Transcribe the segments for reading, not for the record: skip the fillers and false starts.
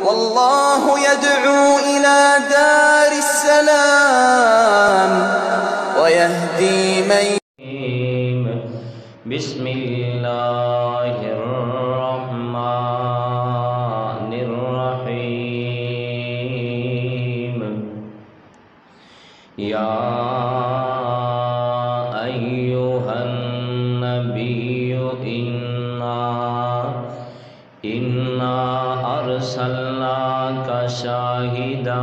والله يدعو إلى دار السلام ويهدي من بسم اللہ الرحمن الرحیم یا ایہا النبی انا ارسلناک شاہدا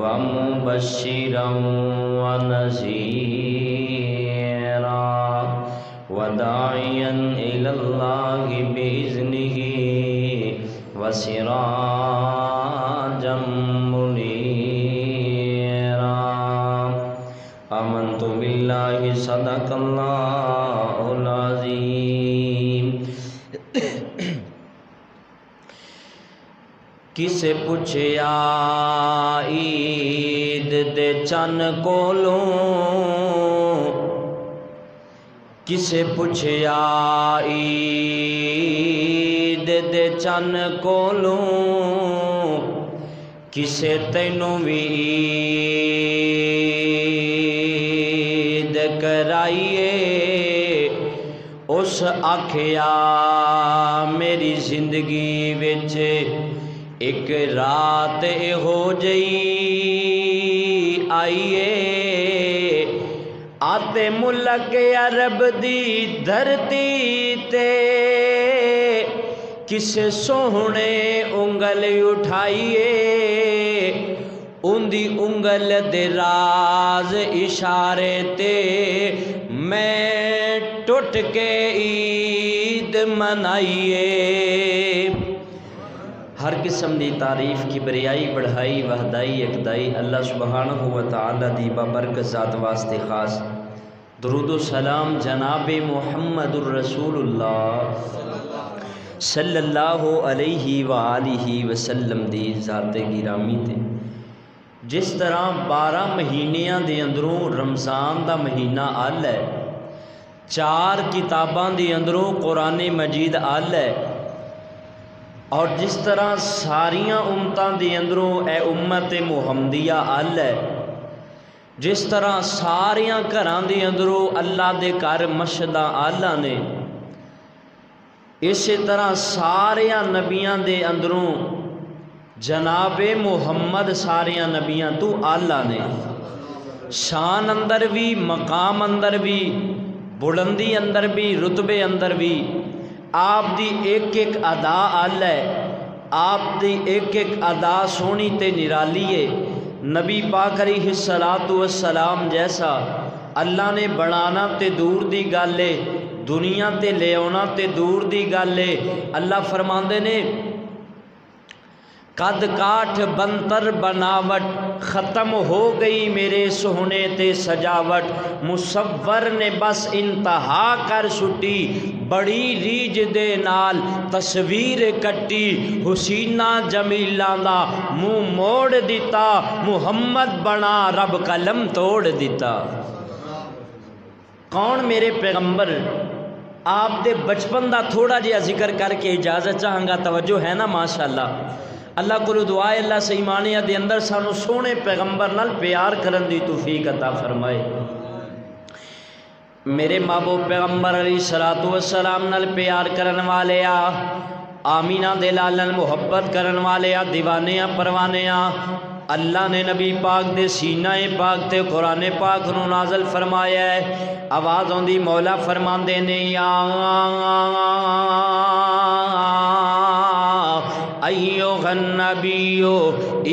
ومبشرا ونذیرا وداعیا الی اللہ بإذنہ وسراجا منیرا آمنت باللہ صدق اللہ العظیم۔ کسے پوچھیا عید دے چن کولوں، کسے پوچھیا عید دے چن کولوں، کسے تینوں بھی عید کرائیے، اس آکھیا میری زندگی وچ ایک رات ہو جئی آئیے، آتے ملک عرب دی دھرتی تے کسے سوہنے انگل اٹھائیے، ان دی انگل دے راز اشارے تے میں ٹوٹ کے عید منائیے۔ ہر قسم دی تعریف کی بریائی بڑھائی وحدائی اکدائی اللہ سبحانہ و تعالی دی بابرکت ذات واسطے خاص درود و سلام جناب محمد الرسول اللہ صلی اللہ علیہ وآلہ وسلم دی ذات گرامی تے۔ جس طرح 12 مہینیاں دے اندروں رمضان دا مہینہ آل ہے، 4 کتاباں دے اندروں قرآن مجید آل ہے، اور جس طرح ساریاں امتاں دی اندروں اے امت محمدیہ آل ہے، جس طرح ساریاں گھراں دی اندروں اللہ دے گھر مسجداں آلہ نے، اسی طرح ساریاں نبیاں دے اندروں جناب محمد ساریاں نبیاں تو آلہ نے، شان اندر بھی، مقام اندر بھی، بلندی اندر بھی، رتبے اندر بھی، آپ دی ایک ایک ادا آل ہے، آپ دی ایک ایک ادا سونی تے نرالی ہے۔ نبی پاک علیہ السلام جیسا اللہ نے بنانا تے دور دی گالے، دنیا تے لے آنا تے دور دی گالے۔ اللہ فرماندے نے قد کاٹھ بنتر بناوٹ ختم ہو گئی میرے سہنے تے سجاوٹ، مصور نے بس انتہا کر سٹی بڑی ریج دے نال تصویر کٹی، حسینہ جمیلاں دا منہ موڑ دیتا، محمد بنا رب قلم توڑ دیتا۔ کون میرے پیغمبر؟ آپ دے بچپن دا تھوڑا جہا ذکر کر کے اجازت چاہاں گا، توجہ ہے نا ماشاءاللہ۔ اللہ کو دعائے اللہ سے ایمانیہ دے اندر سانو سونے پیغمبر نال پیار کرن دی توفیق عطا فرمائے۔ میرے محبوب پیغمبر علیہ السلام نال پیار کرن والے آمینہ دے لالن محبت کرن والے دیوانے پروانے اللہ نے نبی پاک دے سینہ پاک تے قرآن پاک نو نازل فرمایا ہے۔ آواز ہوندی مولا فرماندے نے یا ایھا النبی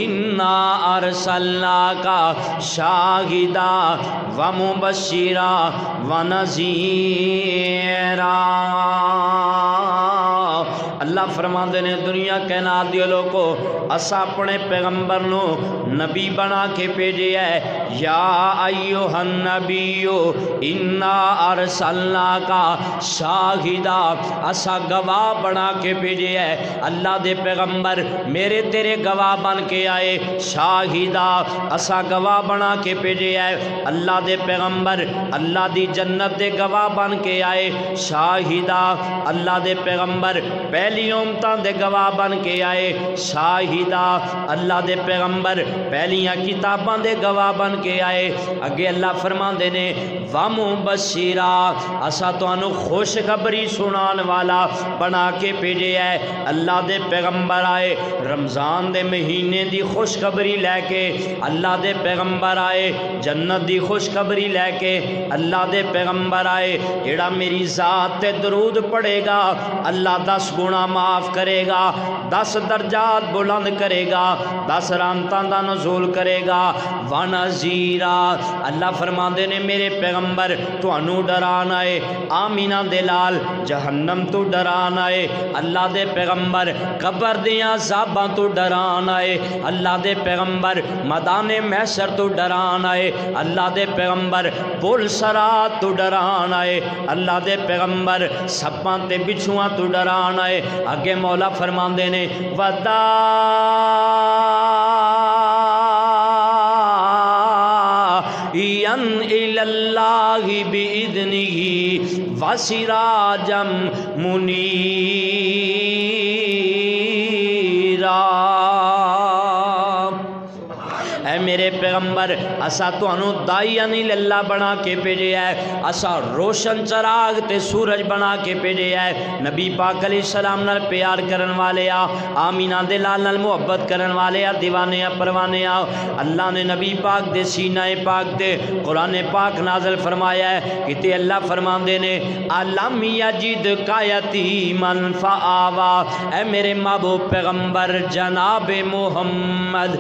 انا ارسلناک شاہدا ومبشرا ونذیرا۔ اللہ فرماندے نے دنیا کائنات دے لوگو اسا اپنے پیغمبر نو نبی بنا کے بھیجے ہے۔ یا ایھا النبی انا ارسلناک شاہدا، اسا گواہ بنا کے بھیجے ہے۔ اللہ دے پیغمبر میرے تیرے گواہ بن کے آئے، شاہدا اسا گواہ بنا کے بھیجے ہے۔ اللہ دے پیغمبر اللہ دی جنت دے گواہ بن کے آئے، شاہدا اللہ دے پیغمبر پہلی امتاں دے گواہ بن کے آئے شاہدہ اللہ دے پیغمبر پہلیاں کتاباں دے گواہ بن کے آئے اگے اللہ فرما دے نے وَمُبَشِّرًا اسا تانوں خوشخبری سنان والا بنا کے بھیجے ہے اللہ دے پیغمبر آئے رمضان دے مہینے دی خوشخبری لے کے اللہ دے پیغمبر آئے جنت دی خوشخبری لے کے اللہ دے پیغمبر آئے جڑا میری ذات تے درود پڑھے گا اللہ 10 گنا معاف کرے گا 10 درجات بلند کرے گا 10 رحمتاں دا نزول کرے گا وَنَذِيرًا اللہ فرما دے نے میرے پیغمبر تانوں ڈران آئے آمینہ دے لال جہنم تو ڈران آئے اللہ دے پیغمبر قبر دیاں عذاباں تو ڈران آئے اللہ دے پیغمبر میدان محشر تو ڈران آئے اللہ دے پیغمبر پل صراط تو ڈران آئے اللہ دے پیغمبر سپاں تے بچھواں تو ڈران آئے اگے مولا فرماندے نے وَدَاعِيًا إِلَى اللَّهِ بِإِذْنِهِ وَسِرَاجًا مُنِيرًا اے میرے پیغمبر اسا تانوں داعیاں اللہ بنا کے بھیجے ہے اسا روشن چراغ تے سورج بنا کے بھیجے ہے نبی پاک علیہ السلام نال پیار کرن والے آمینہ دے لال نال محبت کرن والے دیوانے پروانے اللہ نے نبی پاک دے سینہ پاک دے قرآن پاک نازل فرمایا ہے کہ تے اللہ فرماندے نے علم یجد کا یتیمن فآوا اے میرے محبوب پیغمبر جناب محمد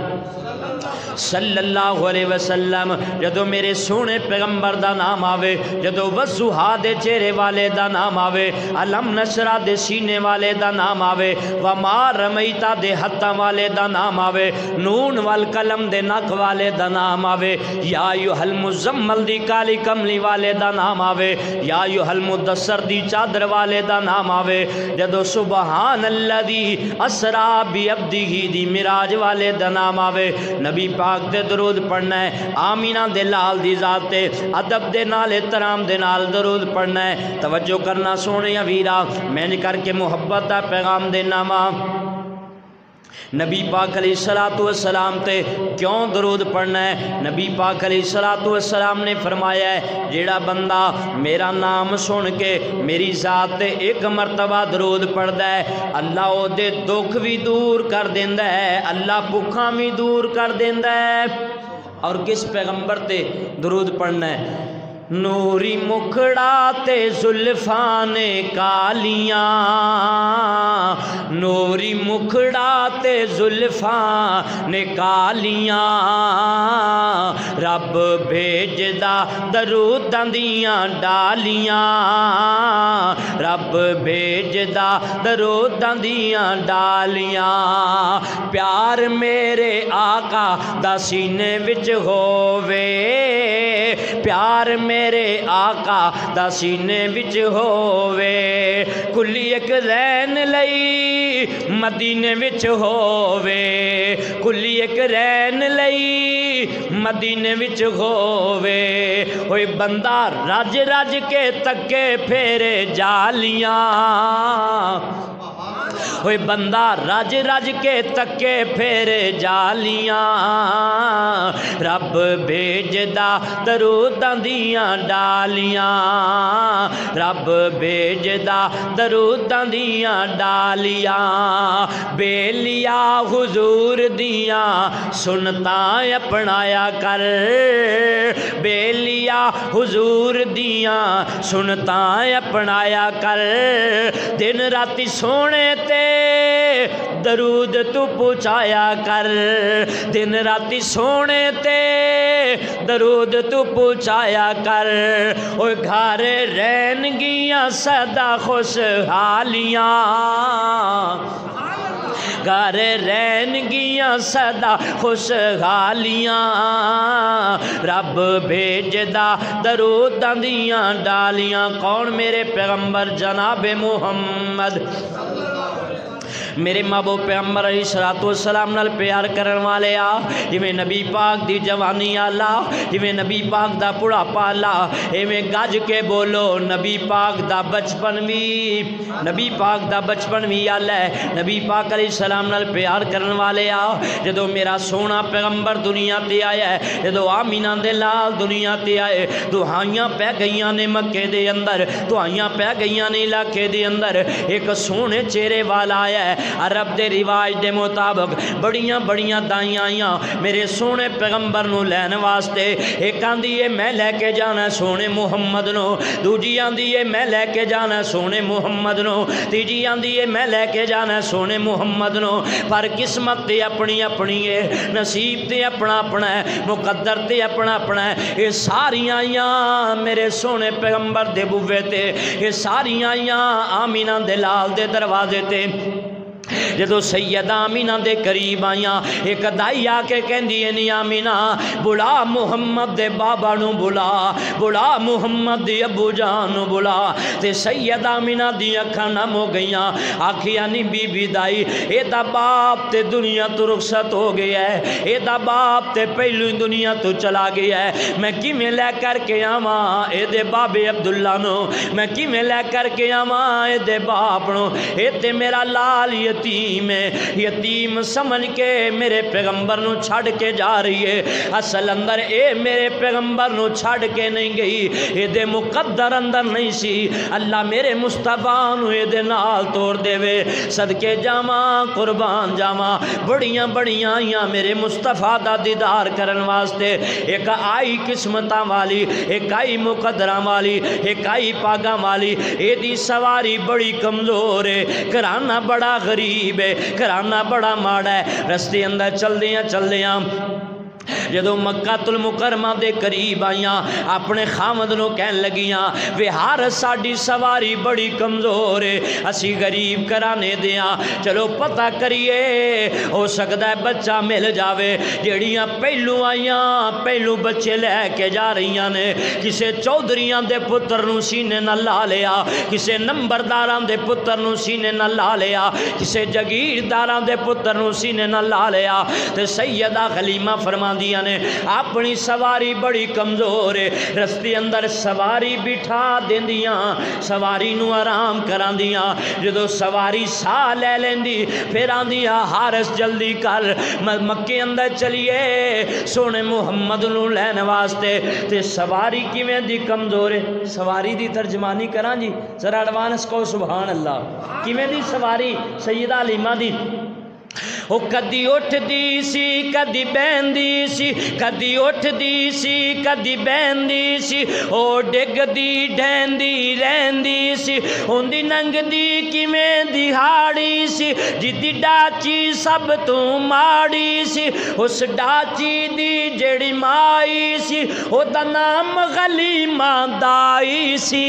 صلی اللہ علیہ وسلم جدو میرے سونے پیغمبر دا نام آوے جدو وضحا دے چہرے والے دا نام آوے علم نشرہ دے سینے والے دا نام آوے وما رمیتا دے حتہ والے دا نام آوے نون والقلم دے نق والے دا نام آوے یا ایوہ المزمل دی کالی کملی والے دا نام آوے یا ایوہ المدثر دی چادر والے دا نام آوے جدو سبحان اللہ دی اسرا بی عبدی دی مراج والے دا نام آوے نبی پاک دے درود پڑھنا ہے آمینہ دے لال دی ذات تے ادب دے نال احترام دے نال درود پڑھنا ہے توجہ کرنا سونے ویرا میں نے کر کے محبت دا پیغام دینا ماں نبی پاک علیہ السلام تے کیوں درود پڑھنا ہے نبی پاک علیہ السلام نے فرمایا ہے جیڑا بندہ میرا نام سن کے میری ذات تے ایک مرتبہ درود پڑھدا ہے اللہ او دے دکھ بھی دور کر دیندا ہے اللہ بھکھاں بھی دور کر دیندا ہے اور کس پیغمبر تے درود پڑھنا ہے نوری مکھڑا تے زلفان کالیاں نوری مکھڑا تے زلفان کالیاں رب بھیجدا دروداں دیاں ڈالیاں رب بھیجدا دروداں دیاں ڈالیاں پیار میرے آقا دا سینے وچ ہووے پیار میرے آقا دا سینے وچ ہووے کلی ایک رین لئی مدینے وچ ہووے کلی ایک رین لئی مدینے وچ ہووے ہوئے بندہ رج رج کے تکے پھیرے جالیاں ہوئے بندہ رج رج کے تکے پھیرے جالیاں رب بھیجدا دروداں دیاں ڈالیاں رب بھیجدا دروداں دیاں ڈالیاں بیلیا حضور دیاں سنتاں اپنایا کر بیلیا حضور دیاں سنتاں اپنایا کر دن راتی سونے تے درود تو پہنچایا کر دن راتی سونے تے درود تو پہنچایا کر اوہ گھر رہن گیاں سدا خوشحالیاں گھر رہن گیاں سدا خوشحالیاں رب بھیجدا دروداں دیاں ڈالیاں کون میرے پیغمبر جناب محمد میرے محبوب پیغمبر علیہ الصلوۃ والسلام نال پیار کرن والے آ جویں نبی پاک دی جوانی آلا جویں نبی پاک دا بڑھاپا آلا ایویں گج کے بولو نبی پاک دا بچپن بھی نبی پاک دا بچپن بھی آلا ہے نبی پاک علیہ السلام نال پیار کرن والے آ جدو میرا سونا پیغمبر دنیا تے آیا ہے جدو آمینہ دے لال دنیا تے آئے دعائیاں پہ گئیاں نے مکے دے اندر دعائیاں پہ گئیاں نے علاقے دے اندر ایک سونے چہرے والا آیا ہے عرب دے رواج دے مطابق بڑیاں بڑیاں دائیاں آئیاں میرے سونے پیغمبر نو لین واسطے ایک آندھی ہے میں لے کے جانا سونے محمد نو دوجی آندھی ہے میں لے کے جانا سونے محمد نو تیجی آندھی ہے میں لے کے جانا سونے محمد نو پر قسمت تے اپنی اپنی ہے نصیب تے اپنا اپنا ہے مقدر تے اپنا اپنا ہے یہ ساری آئیاں میرے سونے پیغمبر دے بوے تے یہ ساری آئیاں آمینہ دے لال دے دروازے تے جدو سیدہ آمینہ دے قریب آئیاں ایک دائی آ کے کہندی ہے نی آمینہ بلا محمد دے بابا نو بلا محمد دے ابو جان نو بلا تے سیدہ آمینہ دی اکھاں نم ہو گئیاں آکھیاں نی بی بی دائی اے دا باپ تے دنیا تو رخصت ہو گیا ہے اے دا باپ تے پہلو دنیا تو چلا گیا ہے میں کیویں لے کر کے آواں اے دے بابے عبداللہ نو میں کیویں لے کر کے آواں اے دے باپ نو اے تے میرا لال یتیم ہے یتیم سمجھ کے میرے پیغمبر نو چھڑ کے جا رہی ہے اصل اندر اے میرے پیغمبر نو چھڑ کے نہیں گئی اے دے مقدر اندر نہیں سی اللہ میرے مصطفیٰ نو اے دے نال توڑ دے وے صدقے جاواں قربان جاواں بڑیاں بڑیاں آئیاں میرے مصطفیٰ دا دیدار کرن واسطے ایک آئی قسمتاں والی ایک آئی مقدراں والی ایک آئی پاگاں والی اے دی سواری بڑی کمزور ہے گھرانہ بڑا غریب ہے گھرانہ بڑا ماڑا ہے رستے اندر چل دیاں جدو مکہ المکرمہ دے قریب آئیاں اپنے خامد نو کہن لگیاں وہار ساڑی سواری بڑی کمزور ہے اسی غریب کرانے دیاں چلو پتہ کریے ہو سکتا ہے بچہ مل جاوے جیڑیاں پہلو آئیاں پہلو بچے لے کے جا رہیاں نے کسے چودھریاں دے پتر نو سینے نہ لا لیا کسے نمبرداراں دے پتر نو سینے نہ لا لیا کسے جگیرداراں دے پتر نو سینے نہ لا لیا تے سیدہ حلیمہ فرما دیاں نے اپنی سواری بڑی کمزور ہے رستے اندر سواری بٹھا دیندیاں سواری نو آرام کران دیاں جدو سواری سا لے لیندی پھر آندیاں حارس جلدی کر مکے اندر چلیے سونے محمد نو لین واسطے تے سواری کیویں دی کمزور ہے سواری دی ترجمانی کران جی ذرا ایڈوانس کو سبحان اللہ کیویں دی سواری سیدہ حلیمہ دی او کدی اٹھ دی سی کدی بہندی سی کدی اٹھ دی سی کدی بہندی سی او ڈگ دی ڈھیندی رہندی سی ہوندی ننگ دی کیویں دہاڑی سی جدی ڈاچی سب تو ماڑی سی اس ڈاچی دی جڑی مائی سی او دا نام غلیمہ دائی سی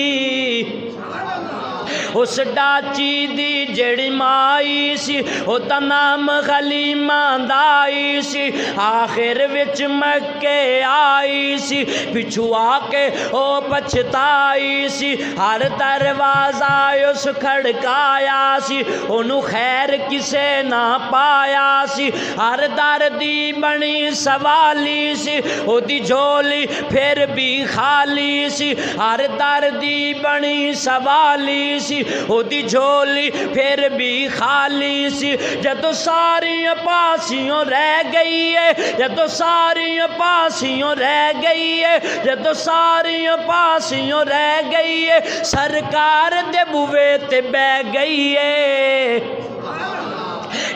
اس ڈاچی دی جڑی مائی سی او دا نام غلیمہ دائی سی آخر وچ مکے آئی سی پچھو آ کے او پچھتائی سی ہر دروازہ اس کھڑکایا سی انہوں خیر کسے نہ پایا سی ہر در دی بنی سوالی سی او دی جھولی پھر بھی خالی سی ہر در دی بنی سوالی سی او دی جھولی پھر بھی خالی سی جدو ساری پاسیوں رہ گئی ہے جدو ساری پاسیوں رہ گئی ہے جدو ساری پاسیوں رہ گئی ہے سرکار دے بوے تے بہ گئی ہے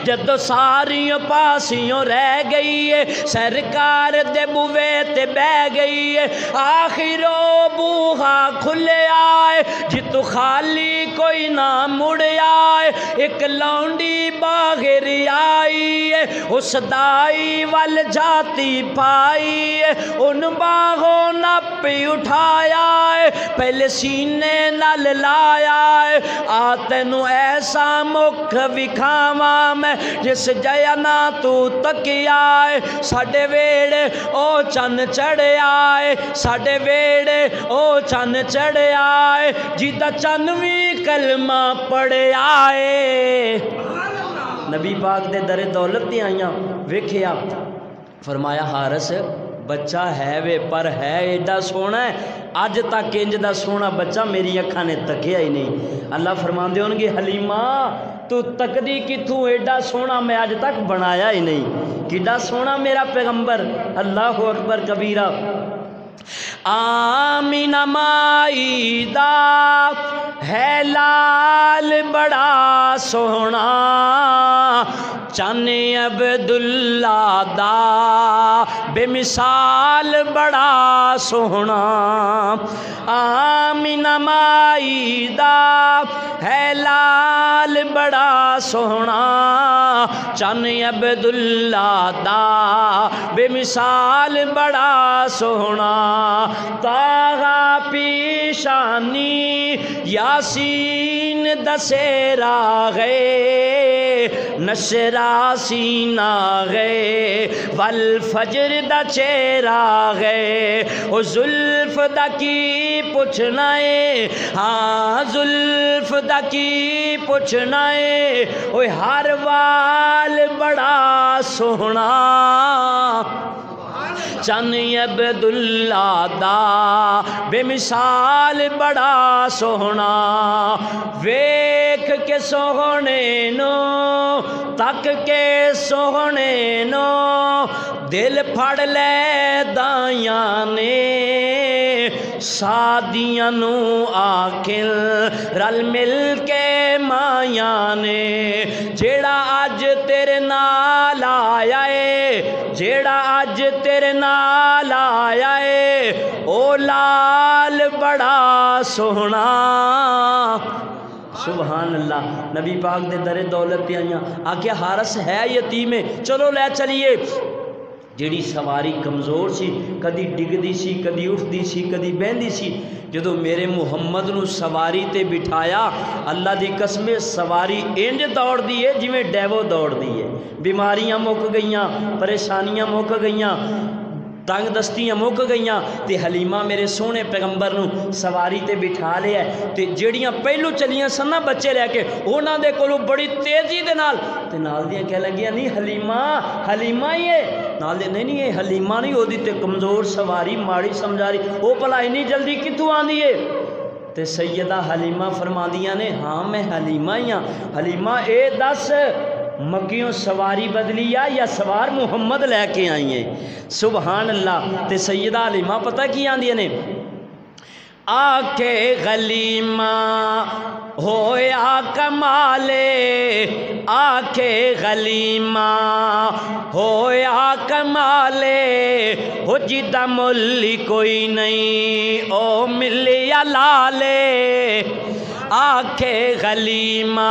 جدو ساری پاسیوں رہ گئی ہے سرکار دے بوے تے بہ گئی ہے آخر او بوہا کھلے آئے جتو خالی کوئی نہ مڑ آئے ایک لونڈی باغر آئی ہے اس دائی وال جاتی پائی ہے ان باغوں نہ پہ اٹھایا ہے پہلے سینے نال لایا ہے آتے نو ایسا مکھ وکھاواں میں جس جیا نہ تو تکیا ہے ساڑے ویڑے او چن چڑھے آئے ساڑے ویڑے او چن چڑھے آئے جیدہ چنوی کلمہ پڑھے آئے نبی پاک دے در دولت تے آئیاں ویکھیا فرمایا حارث بچہ ہے وے پر ہے ایڈا سونا ہے اج تک انج دا سونا بچہ میری اکھاں نے تکیا ہی نہیں اللہ فرماندے ہون گے حلیمہ تو تکدی کتھوں ایڈا سونا میں اج تک بنایا ہی نہیں کیڈا سونا میرا پیغمبر اللہ اکبر کبیرہ آمینہ مائی دا ہے لال بڑا سونا چن عبداللہ دا بے مثال بڑا سونا آمینہ مائی دا ہے لال بڑا سونا چن عبداللہ دا بے مثال بڑا سونا تاغا پیشانی یاسین دسیرا گئے نشرا سینہ گئے والفجر دا چیرا گئے او زلف دا کی پوچھنا ہے ہاں زلف دا کی پوچھنا ہے اوہ ہر وال بڑا سونا چن عبداللہ دا بے مثال بڑا سونا ویکھ کے سوہنے نو تک کے سوہنے نو دل پھڑ لے دائیاں نے سادیاں نو آکھل رل مل کے مایاں نے جیڑا اج تیرے نال آیا ہے جیڑا اج تیرے نال آیا ہے او لال بڑا سونا سبحان اللہ نبی پاک دے در دولت تے آئیاں آکھیا حارث ہے یتیم ہے چلو لے چلیے جیڑی سواری کمزور سی کدی ڈگدی سی کدی اٹھدی سی کدی بہندی سی جدو میرے محمد نو سواری تے بٹھایا اللہ دی قسم سواری انج دوڑ دی ہے جویں ڈیوو دوڑ دی ہے بیماریاں مک گئیاں پریشانیاں مک گئیاں تنگ دستیاں مک گئیاں تے حلیمہ میرے سونے پیغمبر نو سواری تے بٹھا لیا تے جڑیاں پہلو چلیاں سننا بچے لے کے اونا دے کولو بڑی تیزی دے نال تے نال دیاں کہہ لگیاں نہیں حلیمہ ہی ہے نال دے نہیں یہ حلیمہ نہیں ہو دی تے کمزور سواری ماڑی سمجھا رہی او پلا اتنی جلدی کتوں آندی ہے تے سیدہ حلیمہ فرما دیاں نے ہاں میں حلیمہ ہی ہاں حلیمہ اے دس مکیوں سواری بدلی یا سوار محمد لے کے آئی ہیں سبحان اللہ تے سیدہ حلیمہ پتہ کی آندی نے آکے غلیمہ ہویا کمالے آکے غلیمہ ہویا کمالے ہو جیدہ ملی کوئی نہیں او ملیا لالے آکھے غلیمہ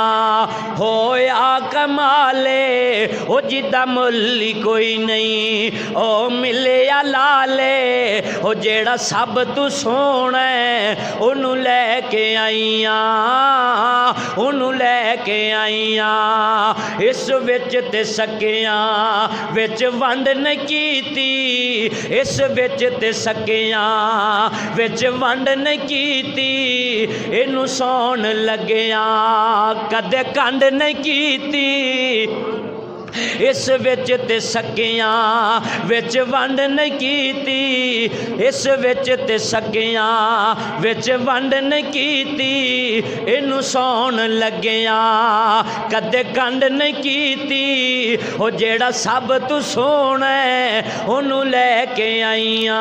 ہویا کمالے او جدہ ملی کوئی نہیں او ملیا لالے او جیڑا سب تو سونا ہے انہوں لے کے آئیاں انہوں لے کے آئیاں اس وچ تے سکیاں وچ ونڈ نہیں کیتی اس وچ تے سکیاں وچ ونڈ نہیں کیتی انہوں سون لگیاں کدے کنڈ نہیں کیتی اس وچ تے سکیاں وچ ونڈ نہیں کیتی اس وچ تے سکیاں وچ ونڈ نہیں کیتی اینو سون لگیاں کدے کنڈ نہیں کیتی او جیڑا سب تو سونا ہے انہوں لے کے آئیاں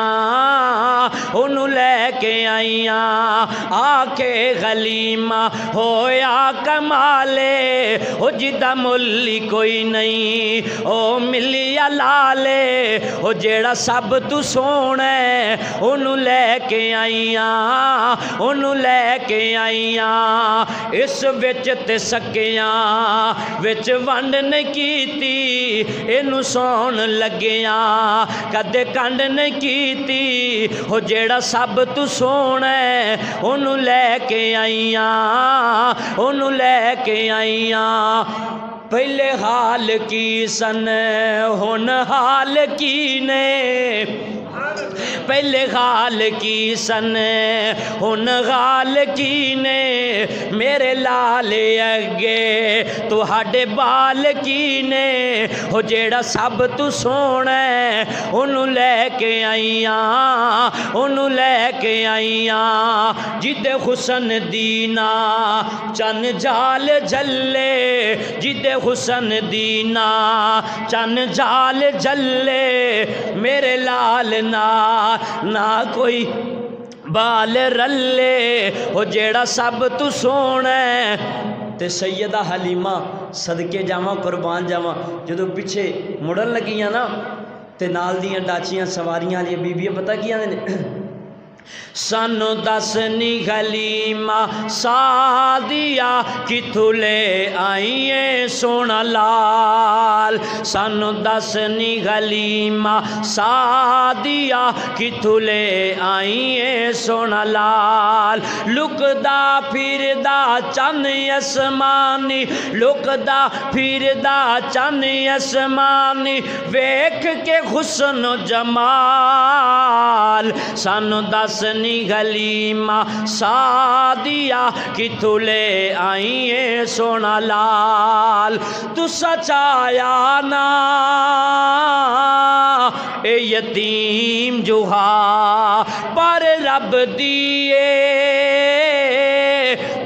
انہوں لے کے آئیاں آکے غلیمہ ہویا کمالے او جدہ ملی کوئی نہیں او ملیا لالے او جیڑا سب تو سونا ہے انہوں لے کے آئیاں انہوں لے کے آئیاں اس وچ تے سکیاں وچ ونڈ نہیں کیتی اینو سون لگیاں کدے کنڈ نہیں کیتی او جیڑا سب تو سونا ہے انہوں لے کے آئیاں انہوں لے کے آئیاں پہلے حال کی سن ہن حال کی نے پہلے غال کی سن ہن غال کی نے میرے لال اگے تہاڈے بال کی نے ہو جیڑا سب تو سونا ہے انہوں لے کے آئیاں انہوں لے کے آئیاں جد حسن دینا چن جال جلے جد حسن دینا چن جال جلے میرے لال نہ کوئی بال رلے ہو جیڑا سب تو سونا ہے تے سیدہ حلیمہ صدقے جاواں قربان جاواں جدو پیچھے مڑن لگیاں نا تے نال دیاں ڈاچیاں سواریاں لیا بی پتہ کیا نے سانو دسنی حلیمہ سعدیہ کتھوں لے آئیے سونا لال سانو دسنی حلیمہ سعدیہ کتھوں لے آئیے سونا لال لکدا پھردا چن اسمانی لکدا پھردا چن اسمانی ویکھ کے حسن و جمال سانو دسنی حلیمہ سعدیہ کتھوں لے آئیے سونا لال تو سچایا نا اے یتیم جوہا پر رب دیے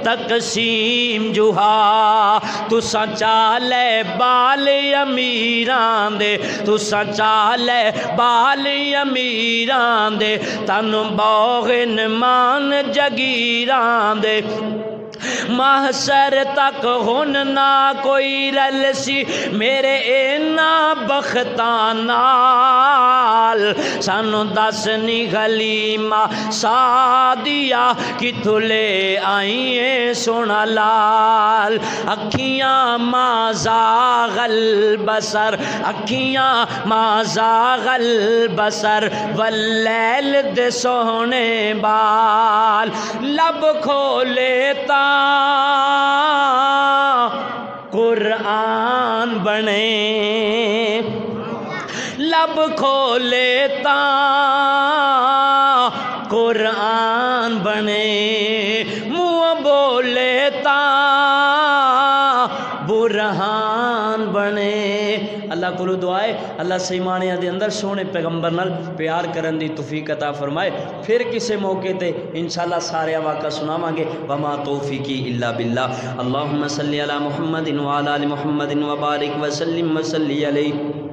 تقسیم جوہا تو سچا لے بال امیران دے تو سچا لے بال امیران دے تن بوغن مان جگیران دے محشر تک ہن نہ کوئی رل سی میرے اینا بختان نال سانو دسنی حلیمہ سعدیہ کتھوں لے آئیے سونا لال اکھیاں ما زاغ البصر اکھیاں ما زاغ البصر واللیل دے سونے بال لب کھولے تا قرآن بنے لب کھولے تا قرآن بنے منہ بولے تا برہان بنے اللہ کو دعائے اللہ سیمانیہ دے اندر سونے پیغمبر نال پیار کرن دی توفیق عطا فرمائے پھر کسے موقع تے انشاءاللہ سارے واقعہ سناواں گے وما توفیقی الا باللہ اللہم صلی علی محمد وعلی آل محمد وبارک وسلم وصلی علیہ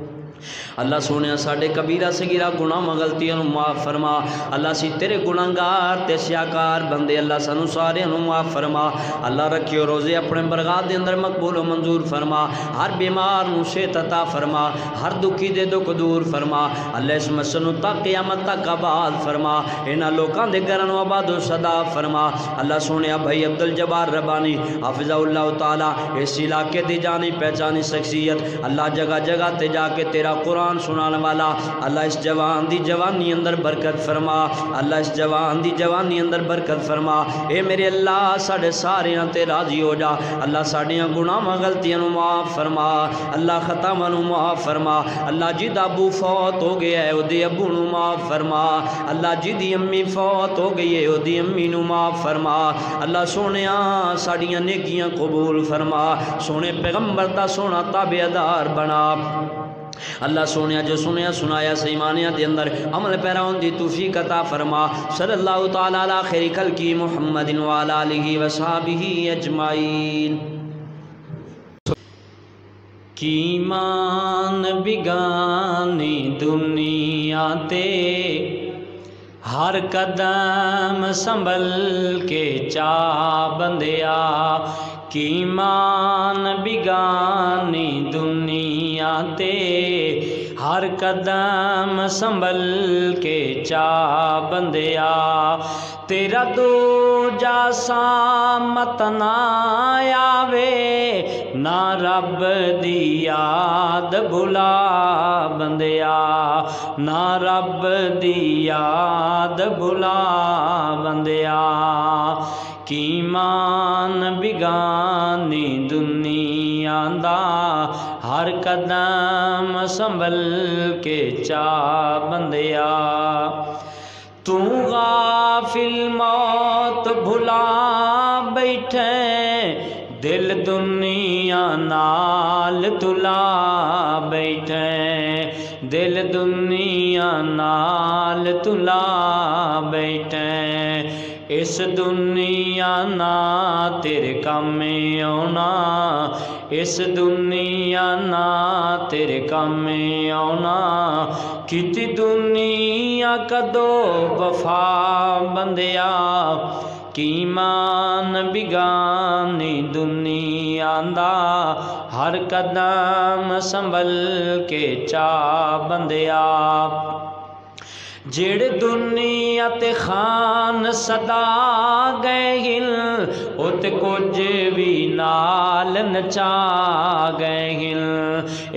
اللہ سونے ساڑھے کبیرہ سگیرہ گناہ غلطیاں معاف فرما اللہ سی تیرے گناہگار تے سیاکار بندے اللہ سانو سارے معاف فرما اللہ رکھیو روزے اپنے برغات دے اندر مقبول و منظور فرما ہر بیمار نو صحت عطا فرما ہر دکھی دے دکھ دور فرما اللہ اس مسنو تا قیامت تک آباد فرما انہاں لوکاں دے گھراں نو آباد و صدا فرما اللہ سونے بھائی عبدالجبار ربانی حافظہ اللہ تعالی اس علاقے دی جانی پہچانی شخصیت اللہ جگہ جگہ تے جا کے تیرا قرآن سنانے والا اللہ اس جوان دی جوانی اندر برکت فرما اللہ اس جوان دی جوانی اندر برکت فرما اے میرے اللہ ساڑھے ساریاں تے راضی ہو جا اللہ ساڑھیاں گناہ غلطیاں نو معاف فرما اللہ خطاواں نو معاف فرما اللہ جد ابو فوت ہو گیا ہے او دی ابو نو معاف فرما اللہ جدی امی فوت ہو گئی ہے او دی امی نو معاف فرما اللہ سونیاں ساڑھیاں نیکیاں قبول فرما سونے پیغمبر دا سونا تابعدار بنا اللہ سونیا جو سنیا سنایا سیمانیہ دے اندر عمل پیراؤں دی توفیق عطا فرما صلی اللہ تعالی علی خیر خلقی محمد وعلی آلہ وصحبہ اجمعین کیمان بگانی دنیا تے ہر قدم سنبھل کے چا بندیا کیمان بگانی دنیا تے ہر قدم سنبھل کے چا بندیا تیرا دو جا سامت نہ آوے نہ رب دی یاد بھلا بندیا نہ رب دی یاد بھلا بندیا کیمان بگانی دنیا دا ہر قدم سنبھل کے چا بندیا تو غافل موت بھلا بیٹھے دل دنیا نال تلا بیٹھے دل دنیا نال تلا بیٹھے اس دنیا نا تیرے کام آنا اس دنیا نا تیرے کام آنا کیتی دنیا کدو وفا بندیا کیمان بگانی دنیا دا ہر قدم سنبھل کے چا بندیا جڑ دنیا تے خان صدا گئے ہل ات کچھ بھی نال نچا گئے ہل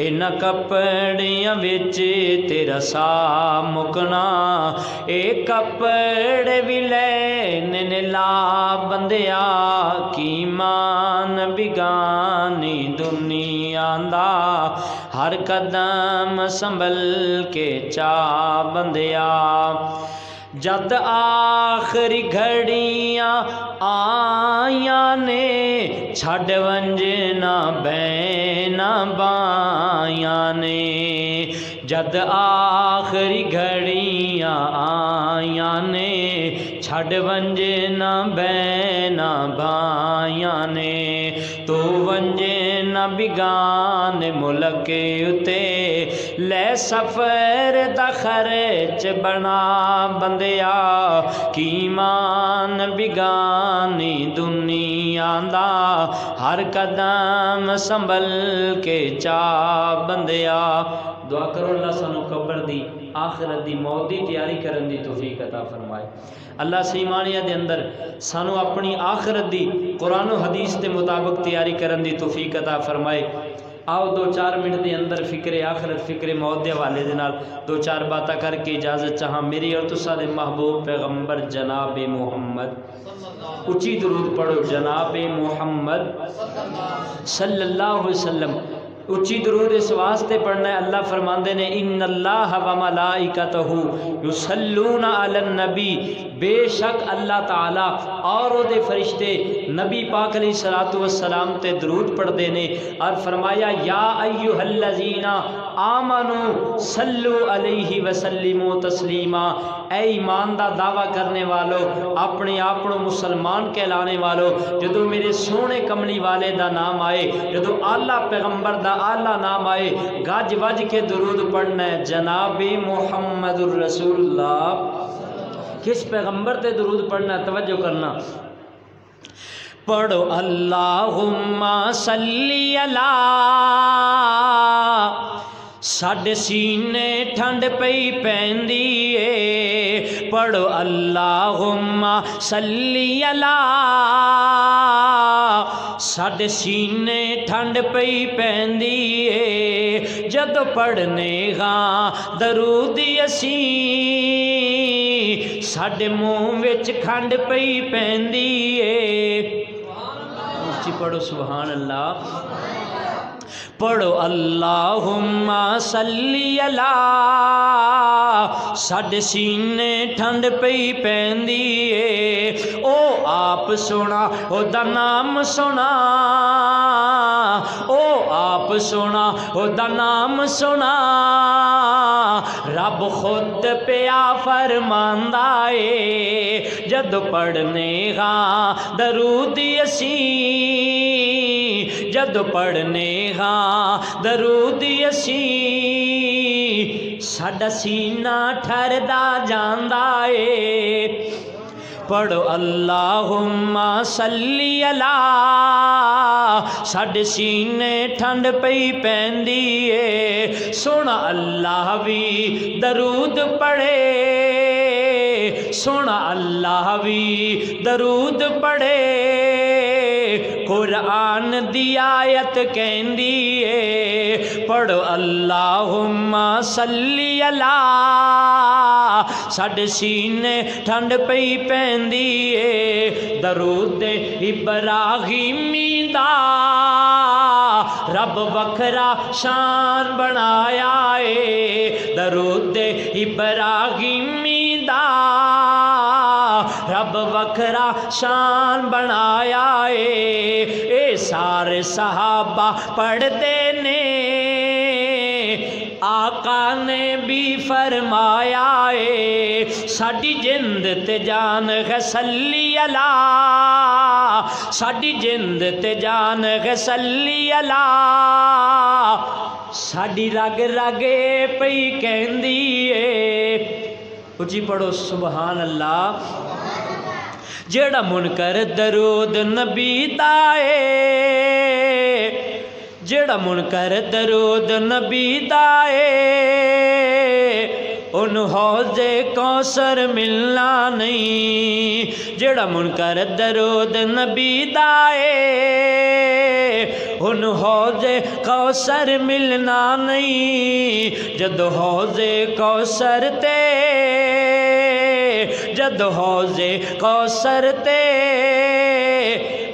ان کپڑیاں وچ تیرا سا مکنا اے کپڑے بھی لین لا بندیا کیمان بگانی دنیا دا ہر قدم سنبھل کے چا بندیا جد آخری گھڑیاں آیاں نے چھڈ ونجنا بینا بایاں نے جد آخری گھڑیاں آیاں نے چھڈ ونجنا بینا بایاں نے تو ونجنا بگان ملک اتے لے سفر دا خرچ بنا بندیا کیمان بگانی دنیا دا ہر قدم سنبھل کے چا بندیا دعا کرو اللہ سانو قبر دی آخرت دی موت دی تیاری کرن دی توفیق عطا فرمائے اللہ سیمانیہ دے اندر سانو اپنی آخرت دی قرآن و حدیث دے مطابق تیاری کرن دی توفیق عطا فرمائے آؤ 2-4 منٹ دے اندر فکر آخرت فکر موت دے والے دے نال 2-4 باتاں کر کے اجازت چاہاں میری اور تساں دے محبوب پیغمبر جناب محمد اچھی درود پڑھو جناب محمد صلی اللہ علیہ وسلم اچھی درود اس واسطے پڑھنا ہے اللہ فرماندے نے ان اللہ و ملائکتہ یصلون علی النبی بے شک اللہ تعالی اور او دے فرشتے نبی پاک علیہ السلام تے درود پڑھ دینے اور فرمایا یا ایہا الذین آمنوا صلو علیہ وسلموا تسلیما اے ایمان دا دعویٰ کرنے والو اپنے آپنوں مسلمان کہلانے والو جدو میرے سونے کملی والے دا نام آئے جدو اعلیٰ پیغمبر دا اعلیٰ نام آئے گاج وج کے درود پڑھنا ہے جناب محمد الرسول اللہ کس پیغمبر تے درود پڑھنا ہے توجہ کرنا پڑھو اللہم صلی علی ساڈے سینے ٹھنڈ پئی پیندی اے پڑھو اللہم صلی علی ساڈے سینے ٹھنڈ پئی پیندی اے جدو پڑھنے گاں درود اسی ساڈے منہ وچ کھنڈ پئی پیندی اے اچھی پڑھو سبحان اللہ پڑھو اللہم صلی علی ساڈے سینے ٹھنڈ پئی پیندی اے او آپ سونا او دا نام سونا او آپ سونا او دا نام سونا رب خود پیا فرماندا اے جد پڑھنے گاں درود اسی جد پڑھنے گاں درود اسی ساڈا سینہ ٹھردا جاندا اے پڑھو اللہم صلی علی ساڈے سینے ٹھنڈ پئی پیندی اے سونا اللہ بھی درود پڑھے سونا اللہ بھی درود پڑھے قرآن دی آیت کہندی اے پڑھو اللہم صلی علی ساڈے سینے ٹھنڈ پئی پیندی اے درود ابراہیمی دا رب وکھرا شان بنایا ہے درود ابراہیمی دا رب وکھرا شان بنایا ہے اے سارے صحابہ پڑھتے نے آقا نے بھی فرمایا ہے ساڈی جند تے جان ہے صلی اللہ ساڈی جند تے جان ہے صلی اللہ ساڈی رگ رگے پئی کہندی ہے اچھی پڑھو سبحان اللہ جیڑا منکر درود نبی دائے جیڑا منکر درود نبی دائے ان حوض کوثر ملنا نہیں جیڑا منکر درود نبی دائے ان حوض کوثر ملنا نہیں جد حوض کوثر تے جد حوض کوثر تے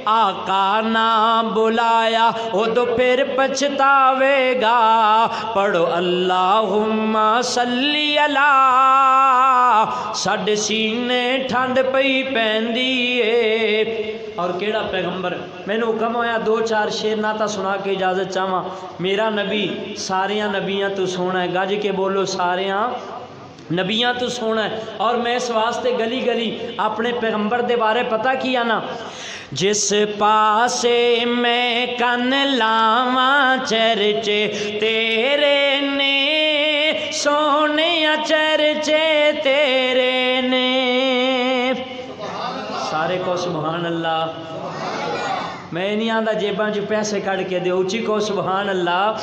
آقا نہ بلایا وہ تو پھر پچھتاوے گا پڑھو اللہم صلی اللہ ساڈے سینے ٹھنڈ پئی پیندی ہے اور کیڑا پیغمبر میں نے حکم ہویا 2-4 شعر ناتا سنا کے اجازت چاہواں میرا نبی ساریاں نبیاں تو سونا ہے گج کے بولو ساریاں نبیاں تو سونا ہے اور میں اس واسطے گلی گلی اپنے پیغمبر دے بارے پتہ کیا نا جس پاسے میں کن لاواں چرچے تیرے نے سونے چرچے تیرے نے سارے کو سبحان اللہ میں نہیں آندا جیباں جو پیسے کڑ کے دے اچھی کو سبحان اللہ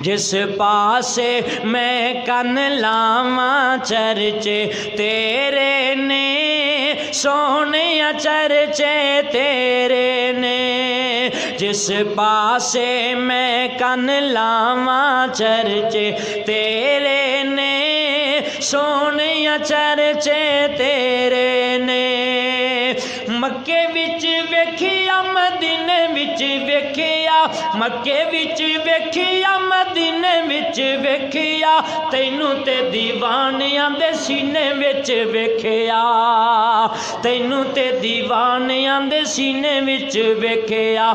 جس پاسے میں کن لاواں چرچے تیرے نے سونے چرچے تیرے نے جس پاسے میں کن لاواں چرچے تیرے نے سونے چرچے تیرے نے مکے وچ ویکھیا مدینے وچ ویکھیا مکے وچ ویکھیا مدینے وچ ویکھیا تینوں تے دیوانیاں دے سینے وچ ویکھیا تینوں تے دیوانیاں دے سینے وچ ویکھیا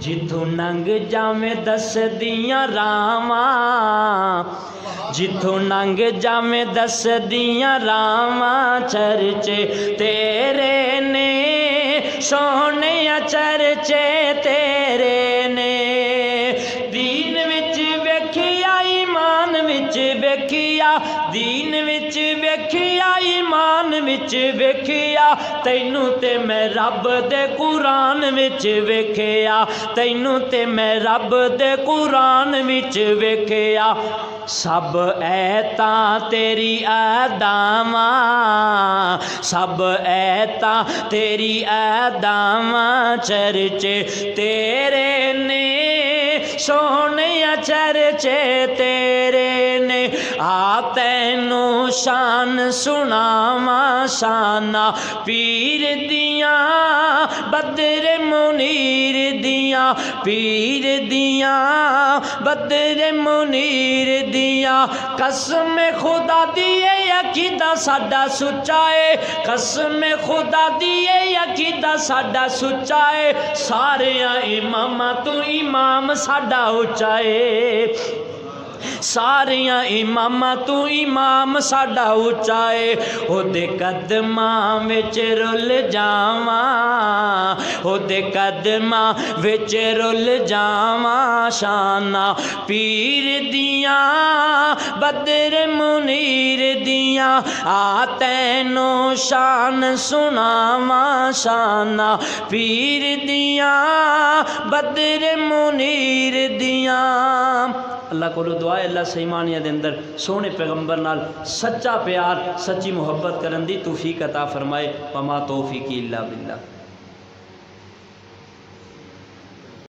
جتھوں ننگ جاویں دس دیاں راواں جتھوں ننگ جاویں دس دیاں راواں چرچے تیرے نے سونے چرچے تیرے نے دین وچ ویکھیا ایمان وچ ویکھیا دین وچ ویکھیا ایمان وچ ویکھیا تینوں تے میں رب دے قرآن وچ ویکھیا تینوں تے میں رب دے قرآن وچ ویکھیا سب ایتاں تیری اداواں سب ایتاں تیری اداواں چرچے تیرے نے سونے چرچے تیرے نے آ تینوں شان سناواں شانہ پیر دیاں بدر منیر دیاں پیر دیاں بدر منیر دیاں قسم خدا دیے عقیدہ ساڈا سچا ہے قسم خدا دیے عقیدہ ساڈا سچا ہے ساریاں اماماں تو امام ساڈا اچا ہے ساریاں اماماں تو امام ساڈا اچا ہے او دے قدماں وچ رل جاواں او دے قدماں وچ رل جاواں شانہ پیر دیاں بدر منیر دیاں آ تینوں شان سناواں شانہ پیر دیاں بدر منیر دیاں اللہ کو دعا ہے اللہ سیمانیہ دے اندر سونے پیغمبر نال سچا پیار سچی محبت کرن دی توفیق عطا فرمائے وما توفیقی الا باللہ